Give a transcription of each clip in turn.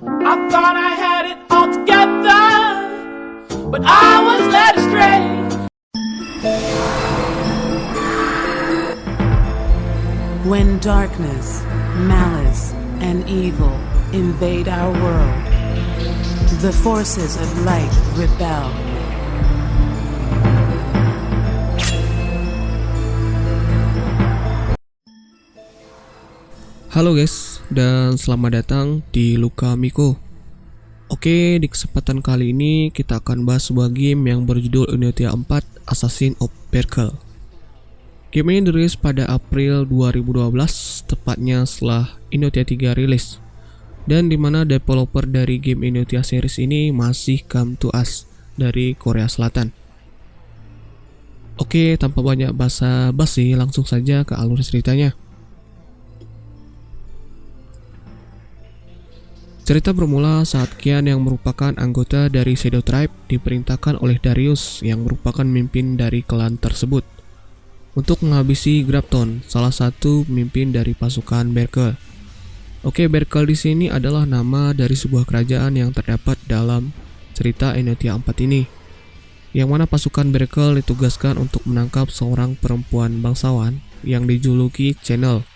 I thought I had it all together, but I was led astray. When darkness, malice, and evil invade our world, the forces of light rebel. Halo guys, dan selamat datang di Luka Miko. Oke, di kesempatan kali ini kita akan bahas sebuah game yang berjudul Inotia 4 Assassin of Berkel. Game ini dirilis pada April 2012, tepatnya setelah Inotia 3 rilis, dan dimana developer dari game Inotia series ini masih Come To Us dari Korea Selatan. Oke, tanpa banyak basa-basi, langsung saja ke alur ceritanya. Cerita bermula saat Kian yang merupakan anggota dari Shadow Tribe diperintahkan oleh Darius yang merupakan pemimpin dari klan tersebut untuk menghabisi Grabton, salah satu pemimpin dari pasukan Berkel. Oke, Berkel di sini adalah nama dari sebuah kerajaan yang terdapat dalam cerita Inotia 4 ini, yang mana pasukan Berkel ditugaskan untuk menangkap seorang perempuan bangsawan yang dijuluki Channel,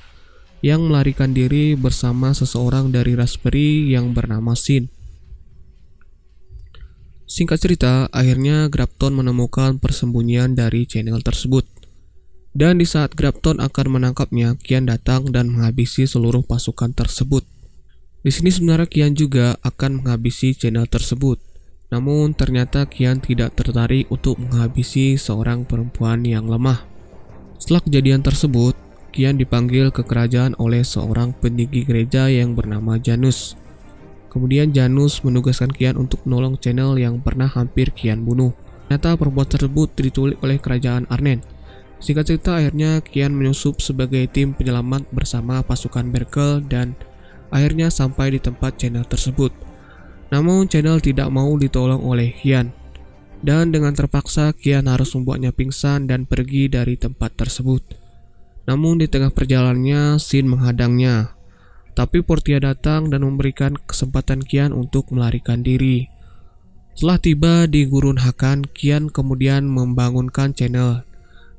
yang melarikan diri bersama seseorang dari Raspberry yang bernama Sin. Singkat cerita, akhirnya Grabton menemukan persembunyian dari channel tersebut. Dan di saat Grabton akan menangkapnya, Kian datang dan menghabisi seluruh pasukan tersebut. Di sini sebenarnya Kian juga akan menghabisi channel tersebut. Namun ternyata Kian tidak tertarik untuk menghabisi seorang perempuan yang lemah. Setelah kejadian tersebut, Kian dipanggil ke kerajaan oleh seorang petinggi gereja yang bernama Janus. Kemudian Janus menugaskan Kian untuk menolong channel yang pernah hampir Kian bunuh. Ternyata perempuan tersebut diculik oleh kerajaan Arnen. Singkat cerita, akhirnya Kian menyusup sebagai tim penyelamat bersama pasukan Berkel dan akhirnya sampai di tempat channel tersebut. Namun channel tidak mau ditolong oleh Kian, dan dengan terpaksa Kian harus membuatnya pingsan dan pergi dari tempat tersebut. Namun di tengah perjalanannya, Sin menghadangnya. Tapi Portia datang dan memberikan kesempatan Kian untuk melarikan diri. Setelah tiba di Gurun Hakan, Kian kemudian membangunkan channel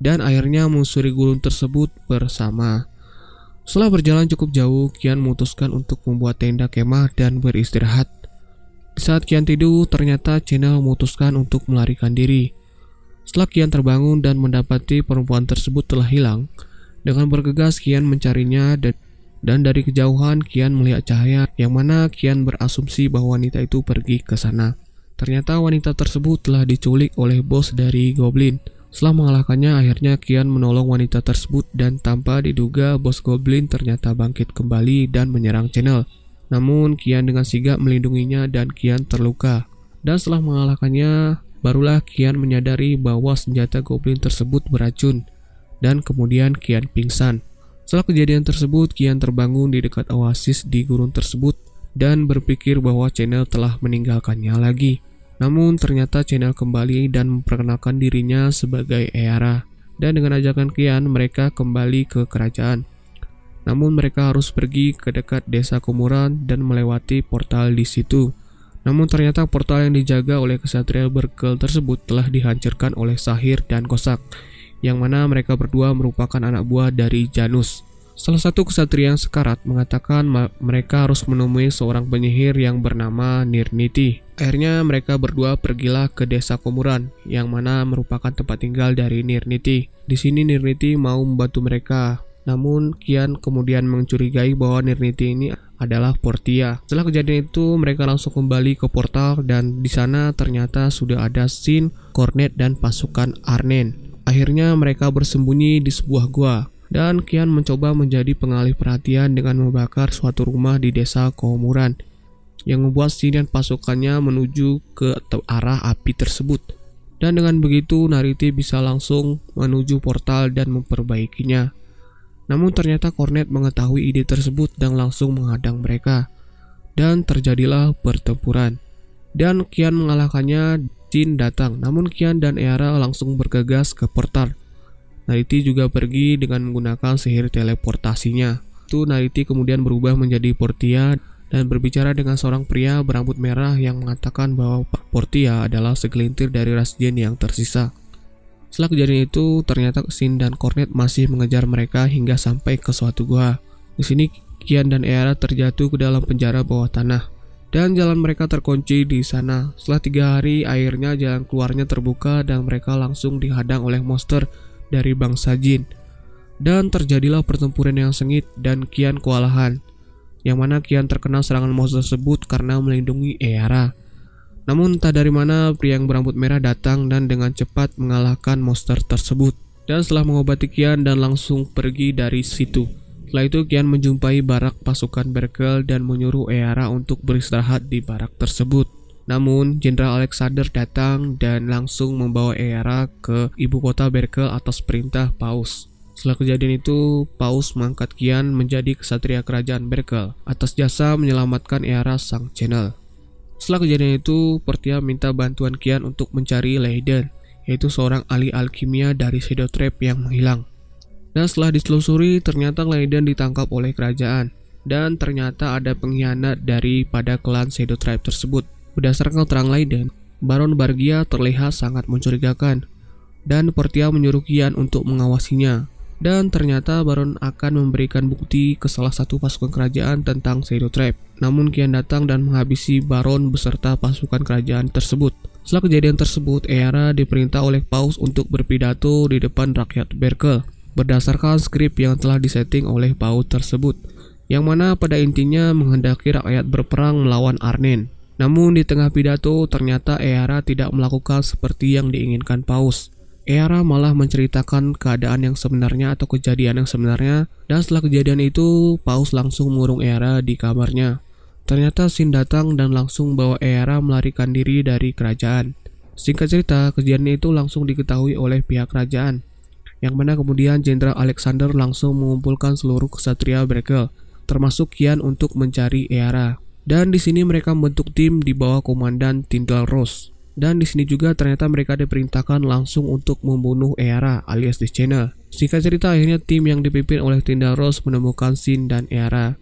dan akhirnya menyusuri gurun tersebut bersama. Setelah berjalan cukup jauh, Kian memutuskan untuk membuat tenda kemah dan beristirahat. Di saat Kian tidur, ternyata channel memutuskan untuk melarikan diri. Setelah Kian terbangun dan mendapati perempuan tersebut telah hilang, dengan bergegas Kian mencarinya dan dari kejauhan Kian melihat cahaya yang mana Kian berasumsi bahwa wanita itu pergi ke sana. Ternyata wanita tersebut telah diculik oleh bos dari Goblin. Setelah mengalahkannya, akhirnya Kian menolong wanita tersebut dan tanpa diduga bos Goblin ternyata bangkit kembali dan menyerang channel. Namun Kian dengan sigap melindunginya dan Kian terluka. Dan setelah mengalahkannya, barulah Kian menyadari bahwa senjata Goblin tersebut beracun. Dan kemudian Kian pingsan. Setelah kejadian tersebut, Kian terbangun di dekat oasis di gurun tersebut dan berpikir bahwa channel telah meninggalkannya lagi. Namun ternyata channel kembali dan memperkenalkan dirinya sebagai Eara. Dan dengan ajakan Kian, mereka kembali ke kerajaan. Namun mereka harus pergi ke dekat desa Kumuran dan melewati portal di situ. Namun ternyata portal yang dijaga oleh kesatria Berkel tersebut telah dihancurkan oleh Sahir dan Kosak, yang mana mereka berdua merupakan anak buah dari Janus. Salah satu kesatria yang sekarat mengatakan mereka harus menemui seorang penyihir yang bernama Nirniti. Akhirnya mereka berdua pergilah ke desa Komuran, yang mana merupakan tempat tinggal dari Nirniti. Di sini Nirniti mau membantu mereka. Namun Kian kemudian mencurigai bahwa Nirniti ini adalah Portia. Setelah kejadian itu, mereka langsung kembali ke portal dan di sana ternyata sudah ada Sin, Cornet dan pasukan Arnen. Akhirnya mereka bersembunyi di sebuah gua, dan Kian mencoba menjadi pengalih perhatian dengan membakar suatu rumah di desa Komuran, yang membuat Sin dan pasukannya menuju ke arah api tersebut. Dan dengan begitu Nariti bisa langsung menuju portal dan memperbaikinya. Namun ternyata Cornet mengetahui ide tersebut dan langsung menghadang mereka. Dan terjadilah pertempuran. Dan Kian mengalahkannya. Sin datang, namun Kian dan Eara langsung bergegas ke portal. Nariti juga pergi dengan menggunakan sihir teleportasinya. Itu Nariti kemudian berubah menjadi Portia dan berbicara dengan seorang pria berambut merah yang mengatakan bahwa Portia adalah segelintir dari ras jin yang tersisa. Setelah kejadian itu, ternyata Sin dan Cornet masih mengejar mereka hingga sampai ke suatu gua. Di sini Kian dan Eara terjatuh ke dalam penjara bawah tanah dan jalan mereka terkunci di sana. Setelah 3 hari, akhirnya jalan keluarnya terbuka dan mereka langsung dihadang oleh monster dari bangsa jin. Dan terjadilah pertempuran yang sengit dan Kian kewalahan, yang mana Kian terkena serangan monster tersebut karena melindungi Eara. Namun entah dari mana pria yang berambut merah datang dan dengan cepat mengalahkan monster tersebut. Dan setelah mengobati Kian dan langsung pergi dari situ. Setelah itu Kian menjumpai barak pasukan Berkel dan menyuruh Eara untuk beristirahat di barak tersebut. Namun Jenderal Alexander datang dan langsung membawa Eara ke ibu kota Berkel atas perintah Paus. Setelah kejadian itu, Paus mengangkat Kian menjadi kesatria kerajaan Berkel atas jasa menyelamatkan Eara sang channel. Setelah kejadian itu, Portia minta bantuan Kian untuk mencari Leiden, yaitu seorang ahli alkimia dari Shadow Trap yang menghilang. Dan setelah ditelusuri, ternyata Leiden ditangkap oleh kerajaan, dan ternyata ada pengkhianat daripada klan Shadow Trap tersebut. Berdasarkan keterangan Leiden, Baron Bargia terlihat sangat mencurigakan, dan Portia menyuruh Kian untuk mengawasinya. Dan ternyata Baron akan memberikan bukti ke salah satu pasukan kerajaan tentang Shadow Trap. Namun Kian datang dan menghabisi Baron beserta pasukan kerajaan tersebut. Setelah kejadian tersebut, Eara diperintah oleh Paus untuk berpidato di depan rakyat Berkel berdasarkan skrip yang telah disetting oleh Paus tersebut, yang mana pada intinya menghendaki rakyat berperang melawan Arnen. Namun di tengah pidato ternyata Eara tidak melakukan seperti yang diinginkan Paus. Eara malah menceritakan keadaan yang sebenarnya atau kejadian yang sebenarnya, dan setelah kejadian itu Paus langsung mengurung Eara di kamarnya. Ternyata Sin datang dan langsung bawa Eara melarikan diri dari kerajaan. Singkat cerita, kejadian itu langsung diketahui oleh pihak kerajaan, yang mana kemudian Jenderal Alexander langsung mengumpulkan seluruh ksatria Berkel, termasuk Kian untuk mencari Eara. Dan di sini mereka membentuk tim di bawah komandan Tyndall Rose. Dan di sini juga ternyata mereka diperintahkan langsung untuk membunuh Eara alias The Channel. Singkat cerita, akhirnya tim yang dipimpin oleh Tyndall Rose menemukan Sin dan Eara.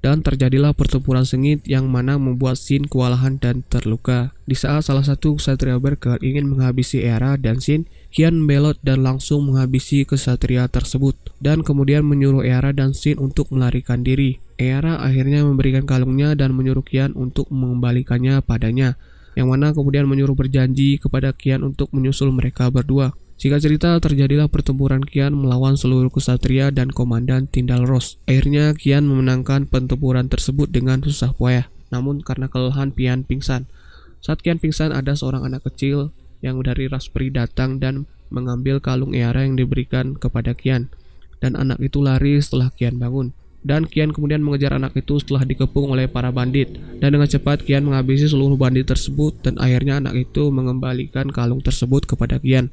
Dan terjadilah pertempuran sengit yang mana membuat Sin kewalahan dan terluka. Di saat salah satu ksatria Berkel ingin menghabisi Eara dan Sin, Kian membelot dan langsung menghabisi ksatria tersebut. Dan kemudian menyuruh Eara dan Sin untuk melarikan diri. Eara akhirnya memberikan kalungnya dan menyuruh Kian untuk mengembalikannya padanya, yang mana kemudian menyuruh berjanji kepada Kian untuk menyusul mereka berdua. Singkat cerita, terjadilah pertempuran Kian melawan seluruh ksatria dan komandan Tyndall Rose. Akhirnya Kian memenangkan pertempuran tersebut dengan susah payah. Namun karena kelelahan Kian pingsan. Saat Kian pingsan, ada seorang anak kecil yang dari ras peri datang dan mengambil kalung Eara yang diberikan kepada Kian. Dan anak itu lari setelah Kian bangun. Dan Kian kemudian mengejar anak itu setelah dikepung oleh para bandit. Dan dengan cepat Kian menghabisi seluruh bandit tersebut dan akhirnya anak itu mengembalikan kalung tersebut kepada Kian.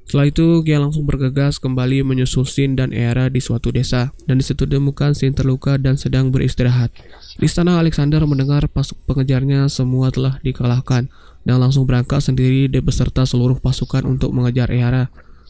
Setelah itu Kian langsung bergegas kembali menyusul Sin dan Eara di suatu desa. Dan di situ ditemukan Sin terluka dan sedang beristirahat. Di sana Alexander mendengar pasukan pengejarnya semua telah dikalahkan dan langsung berangkat sendiri beserta seluruh pasukan untuk mengejar Eara.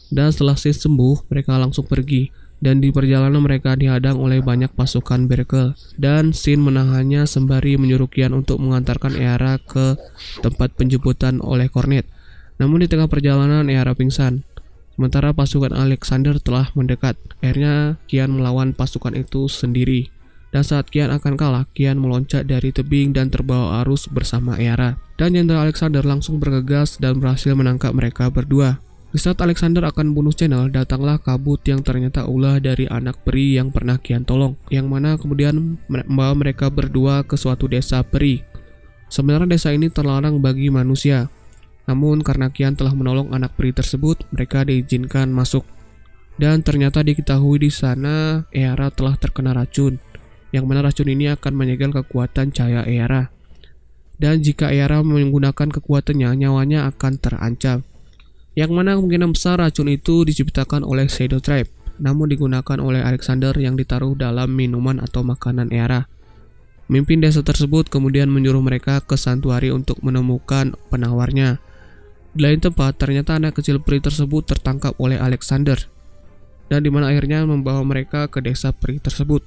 Dan setelah Sin sembuh, mereka langsung pergi. Dan di perjalanan mereka dihadang oleh banyak pasukan Berkel. Dan Sin menahannya sembari menyuruh Kian untuk mengantarkan Eara ke tempat penjemputan oleh Cornet. Namun di tengah perjalanan Eara pingsan. Sementara pasukan Alexander telah mendekat. Akhirnya Kian melawan pasukan itu sendiri. Dan saat Kian akan kalah, Kian meloncat dari tebing dan terbawa arus bersama Eara. Dan Jenderal Alexander langsung bergegas dan berhasil menangkap mereka berdua. Di saat Alexander akan bunuh Channel, datanglah kabut yang ternyata ulah dari anak peri yang pernah Kian tolong, yang mana kemudian membawa mereka berdua ke suatu desa peri. Sebenarnya desa ini terlarang bagi manusia, namun karena Kian telah menolong anak peri tersebut, mereka diizinkan masuk. Dan ternyata diketahui di sana Eara telah terkena racun, yang mana racun ini akan menyegel kekuatan cahaya Eara. Dan jika Eara menggunakan kekuatannya, nyawanya akan terancam. Yang mana kemungkinan besar racun itu diciptakan oleh Shadow Trap, namun digunakan oleh Alexander yang ditaruh dalam minuman atau makanan Eara. Pemimpin desa tersebut kemudian menyuruh mereka ke santuari untuk menemukan penawarnya. Di lain tempat, ternyata anak kecil peri tersebut tertangkap oleh Alexander, dan dimana akhirnya membawa mereka ke desa peri tersebut.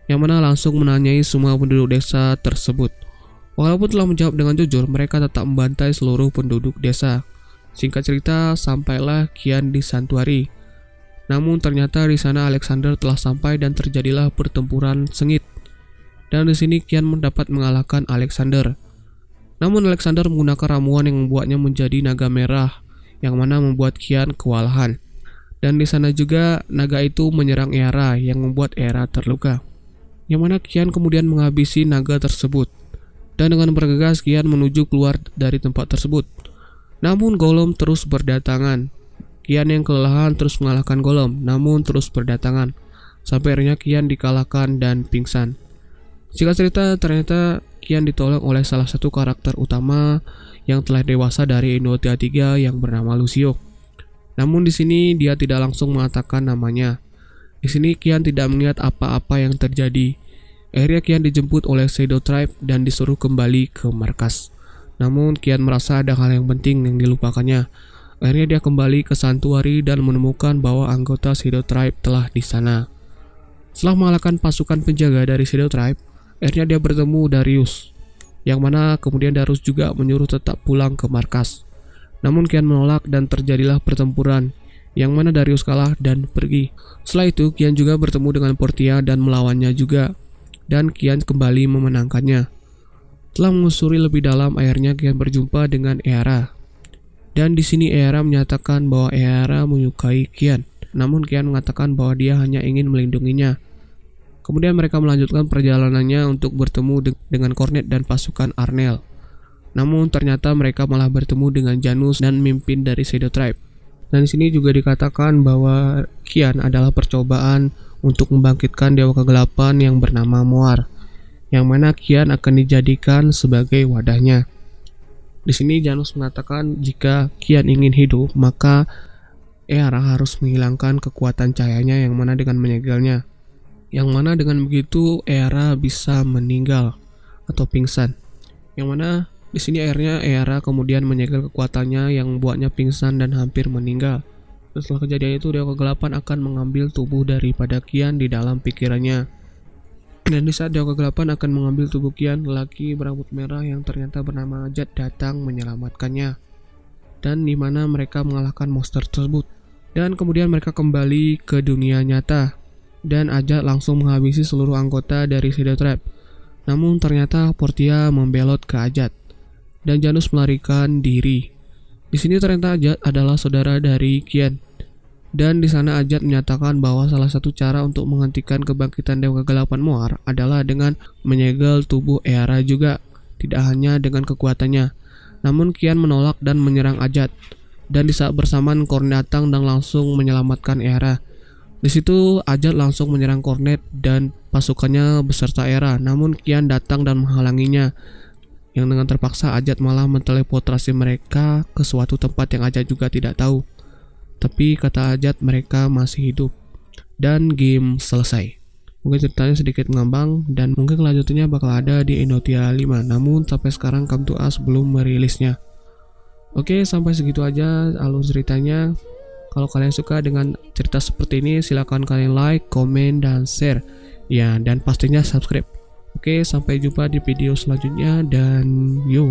yang mana langsung menanyai semua penduduk desa tersebut. Walaupun telah menjawab dengan jujur, mereka tetap membantai seluruh penduduk desa. Singkat cerita, sampailah Qian di santuari. Namun ternyata di sana Alexander telah sampai dan terjadilah pertempuran sengit. Dan di sini Qian mendapat mengalahkan Alexander. Namun Alexander menggunakan ramuan yang membuatnya menjadi naga merah, yang mana membuat Qian kewalahan. Dan di sana juga naga itu menyerang Eara yang membuat Eara terluka. Yang mana Qian kemudian menghabisi naga tersebut. Dan dengan bergegas Qian menuju keluar dari tempat tersebut. Namun Gollum terus berdatangan. Qian yang kelelahan terus mengalahkan Gollum, namun terus berdatangan. Sampai akhirnya Qian dikalahkan dan pingsan. Singkat cerita, ternyata Qian ditolong oleh salah satu karakter utama yang telah dewasa dari Inotia 3 yang bernama Lucio. Namun di sini dia tidak langsung mengatakan namanya. Di sini Qian tidak melihat apa-apa yang terjadi. Akhirnya Qian dijemput oleh Shadow Tribe dan disuruh kembali ke markas. Namun Qian merasa ada hal yang penting yang dilupakannya. Akhirnya dia kembali ke santuari dan menemukan bahwa anggota Shadow Tribe telah di sana. Setelah mengalahkan pasukan penjaga dari Shadow Tribe, akhirnya dia bertemu Darius, yang mana kemudian Darius juga menyuruh tetap pulang ke markas. Namun Qian menolak dan terjadilah pertempuran, yang mana Darius kalah dan pergi. Setelah itu Qian juga bertemu dengan Portia dan melawannya juga, dan Qian kembali memenangkannya. Setelah mengusuri lebih dalam, akhirnya Qian berjumpa dengan Eara. Dan di sini Eara menyatakan bahwa Eara menyukai Qian, namun Qian mengatakan bahwa dia hanya ingin melindunginya. Kemudian mereka melanjutkan perjalanannya untuk bertemu dengan Cornet dan pasukan Arnel. Namun ternyata mereka malah bertemu dengan Janus dan mimpin dari Shadow Tribe. Dan di sini juga dikatakan bahwa Qian adalah percobaan untuk membangkitkan dewa kegelapan yang bernama Moar, yang mana Qian akan dijadikan sebagai wadahnya. Di sini Janus mengatakan jika Qian ingin hidup, maka Eara harus menghilangkan kekuatan cahayanya yang mana dengan menyegelnya. Yang mana dengan begitu Eara bisa meninggal atau pingsan. Yang mana di sini akhirnya Eara kemudian menyegel kekuatannya yang membuatnya pingsan dan hampir meninggal. Setelah kejadian itu Dewa Kegelapan akan mengambil tubuh daripada Qian di dalam pikirannya. Dan di saat Dewa Kegelapan akan mengambil tubuh Qian, lelaki berambut merah yang ternyata bernama Ajat datang menyelamatkannya. Dan di mana mereka mengalahkan monster tersebut. Dan kemudian mereka kembali ke dunia nyata. Dan Ajat langsung menghabisi seluruh anggota dari Shadow Tribe. Namun ternyata Portia membelot ke Ajat dan Janus melarikan diri. Di sini ternyata Ajat adalah saudara dari Qian. Dan di sana Ajat menyatakan bahwa salah satu cara untuk menghentikan kebangkitan Dewa Kegelapan Moar adalah dengan menyegel tubuh Eara juga, tidak hanya dengan kekuatannya. Namun Qian menolak dan menyerang Ajat. Dan di saat bersamaan Cornet datang dan langsung menyelamatkan Eara. Di situ Ajat langsung menyerang Cornet dan pasukannya beserta Eara. Namun Qian datang dan menghalanginya. Yang dengan terpaksa Ajat malah menteleportasi mereka ke suatu tempat yang Ajat juga tidak tahu. Tapi kata Ajat mereka masih hidup. Dan game selesai. Mungkin ceritanya sedikit ngambang dan mungkin kelanjutannya bakal ada di Inotia 5. Namun sampai sekarang Come to Us belum merilisnya. Oke, sampai segitu aja alur ceritanya. Kalau kalian suka dengan cerita seperti ini, silakan kalian like, komen, dan share. Ya, dan pastinya subscribe. Oke, sampai jumpa di video selanjutnya dan yo.